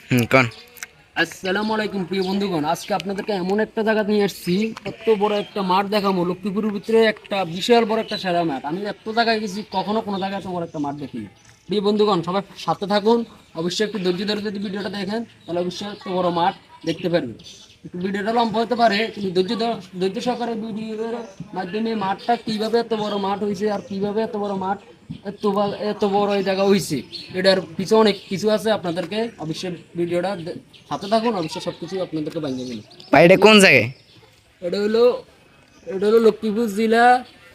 কোন আসসালামু আলাইকুম প্রিয় বন্ধুগণ, আজকে আপনাদেরকে এমন একটা জায়গা নিয়ে আসছি। এত বড় একটা মাঠ দেখাবো। লক্ষ্মীপুরের ভিতরে একটা বিশাল বড় একটা সেরা মাঠ। আমি এত জায়গায় গেছি, কখনো কোনো জায়গায় এত বড় একটা মাঠ দেখিনি। প্রিয় বন্ধুগণ, সবাই সাথে থাকুন। অবশ্যই একটু ধৈর্য ধরে যদি ভিডিওটা দেখেন, তাহলে অবশ্যই এত বড় মাঠ দেখতে পারবেন। একটু ভিডিওটা লম্বা হতে পারে, কিন্তু ধৈর্য সহকারে ভিডিওর মাধ্যমে মাঠটা কীভাবে এত বড় মাঠ হয়েছে আর কীভাবে এত বড় মাঠ এত বড় এই জায়গা হয়েছে, এটার পিছনে অনেক কিছু আছে। আপনাদেরকে অবশ্যই ভিডিওটা হাতে থাকুন, অবশ্যই সব কিছু আপনাদেরকে বানিয়ে দিন। ভাই এটা কোন জায়গায়? এটা হলো এটা হলো লক্ষ্মীপুর জেলা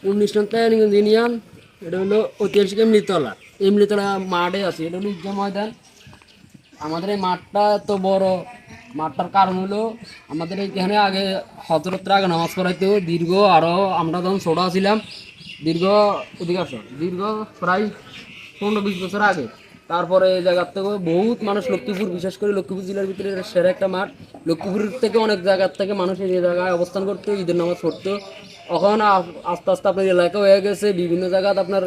19 নং ইউনিয়ন। এটা হলো ঐতিহাসিক এমলিতলা মাঠে আছে। এটা হলো ঈদগাহ ময়দান। আমাদের এই মাঠটা এত বড়, মাঠটার কারণ হলো আমাদের এখানে আগে হজরতরা আগে নামাজ পড়াইতো দীর্ঘ, আরও আমরা যখন ছোটো ছিলাম, দীর্ঘ দীর্ঘ প্রায় 15-20 বছর আগে। তারপরে এই জায়গার থেকে বহুত মানুষ লক্ষ্মীপুর, বিশেষ করে লক্ষ্মীপুর জেলার ভিতরে সেরা একটা মাঠ। লক্ষ্মীপুর থেকে অনেক জায়গার থেকে মানুষ এই জায়গায় অবস্থান করতো, ঈদের নামাজ পড়তো। এখন আস্তে আস্তে আপনার এলাকা হয়ে গেছে, বিভিন্ন জায়গাতে আপনার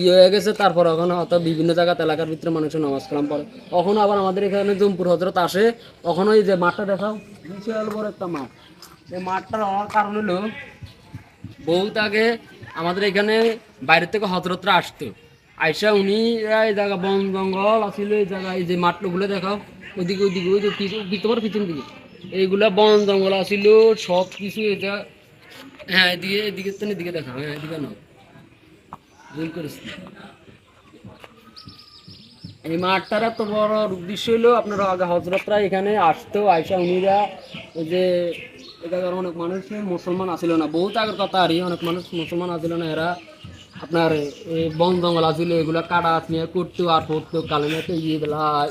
হয়ে গেছে। তারপর এখন হয়তো বিভিন্ন জায়গাতে এলাকার ভিতরে মানুষের নামাজ কালাম পড়ে। কখনো আবার আমাদের এখানে জম্পুর হজরত আসে। কখনো এই যে মাঠটা দেখাও, বিশাল বড় একটা মাঠ। এই মাঠটার হওয়ার কারণ হলো বহুত আগে আমাদের এখানে বাইরে থেকে হজরতরা আসতো। আইসা উনি এই জায়গা বন জঙ্গল আসছিল, এই জায়গায় এই যে মাঠগুলো দেখাও, ওইদিকে ওইদিকে ওই যে তোমার পিছন দিকে এইগুলা বন জঙ্গল আসিল সব কিছু। এটা হ্যাঁ, এদিকে এদিকে তো এদিকে দেখাও, হ্যাঁ এদিকে নাও, ভুল করেছি। এই মাঠটার এত বড় উদ্দেশ্য হলো আপনারা আগে হজরতরা এখানে আসতো। আইসা উনিরা ওই যে এখানকার অনেক মানুষ মুসলমান আসিল না, বহুত আগের কথা আর অনেক মানুষ মুসলমান আসিল না। এরা আপনার এই বন জঙ্গল আসিল, এগুলা কাটা নিয়ে করতো আর পড়তো কালেমাতে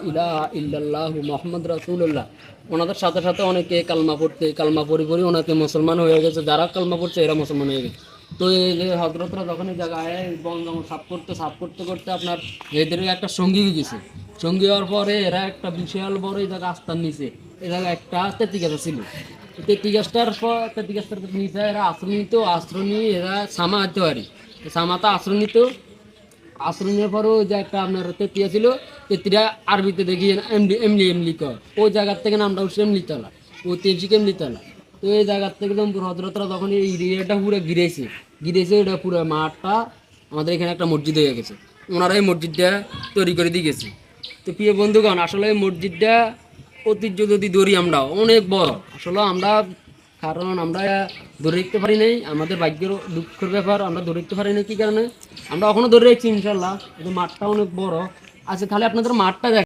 ইলা ইল্লাল্লাহ মুহাম্মদ রাসূলুল্লাহ। ওনাদের সাথে সাথে অনেকে কালমা পড়তে, কালমা পড়ি পড়ি অনেকে মুসলমান হয়ে গেছে। যারা কালমা পড়ছে এরা মুসলমান হয়ে গেছে। তো এই যে হজরতরা যখন এই জায়গায় বন জঙ্গল সাফ করতে করতে আপনার এদের একটা সঙ্গী হয়ে গেছে। সঙ্গী হওয়ার পরে এরা একটা বিশাল বড় এই জায়গা আস্থার নিচে এই জায়গায় একটা তেঁতুল গাছ ছিল। তেঁতুল গাছটার নিচে এরা আশ্রয় নিয়ে এরা সামা হতে পারি, সামাতে আশ্রয় নেওয়ার পরে ওই যে একটা আপনার তেতিয়া ছিল, তেতিরা আরবিতে দেখি এমলি এমলি এমলি কর। ওই জায়গার থেকে নামটা উঠছে এমলিতলা, ও তেজিকে এমলিতলা। তো এই জায়গার থেকে জম্পুর হজরতরা যখন এই এরিয়াটা পুরো ঘিরেছে ওটা পুরো মাঠটা আমাদের এখানে একটা মসজিদ হয়ে গেছে। ওনারা এই মসজিদটা তৈরি করে দিয়ে গেছে। তো প্রিয় বন্ধুগণ, আসলে এই মসজিদটা ঐতিহ্য যদি ধরি আমরা অনেক বড়। আসলে আমরা, কারণ আমরা ধরে রাখতে পারি নাই, আমাদের ভাগ্যের দুঃখের ব্যাপার, আমরা ধরে রাখতে পারি না। কি কারণে আমরা এখনো ধরে রাখছি ইনশাল্লাহ। মাঠটা অনেক বড় আছে। তাহলে আপনাদের মাঠটা